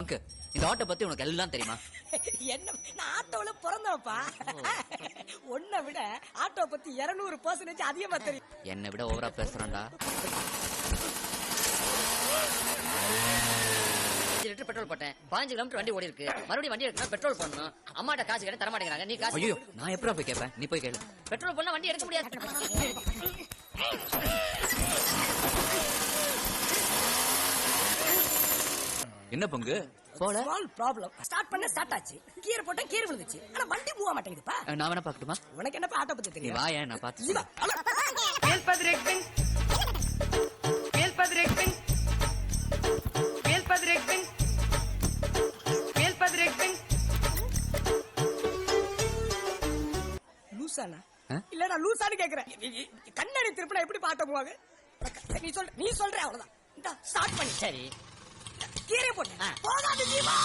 பங்கு, இந்த ஆட்டோ பத்தி உனக்கு எல்லாம் தெரியுமா? என்ன, நான் ஆட்டோல பிறந்தவப்பா. உன்னை விட ஆட்டோ பத்தி 200% அதிகமா தெரியும். என்னை விட ஓவரா பேசுறான்டா. 5 லிட்டர் பெட்ரோல் போட்டேன், 15 கிலோமீட்டர் வண்டி ஓடி இருக்கு. மறுபடியும் வண்டி எடுக்கணும், பெட்ரோல் போடணும். அம்மாட்ட காசு கேட்ட தர மாட்டேங்கிறாங்க. நீ காசு. ஐயோ, நான் எப்படா போய் கேட்பேன்? நீ போய் கேளு. பெட்ரோல் போடலாம், வண்டி எடுக்க முடியாது. என்ன பங்கு போல? Small problem. ஸ்டார்ட் பண்ண ஸ்டார்ட் ஆச்சு, கியர் போட்டா கியர் விழுந்துச்சு, ஆனா வண்டி மூவ மாட்டேங்குதுப்பா. நான் வேணா பாக்கட்டுமா? உனக்கு என்னப்பா ஆட்டோ பத்தி நீ தெரியும்? வாயா, நான் பாத்து. லூசானா இல்ல, நான் லூசான்னு கேக்குறேன். கண்ணாடி திருப்பினா எப்படி பாட்ட போவாங்க? நீ சொல்ற அவ்வளவுதான். ஸ்டார்ட் பண்ணி சரி, கீரை போட்டு போகாது ஜீவா.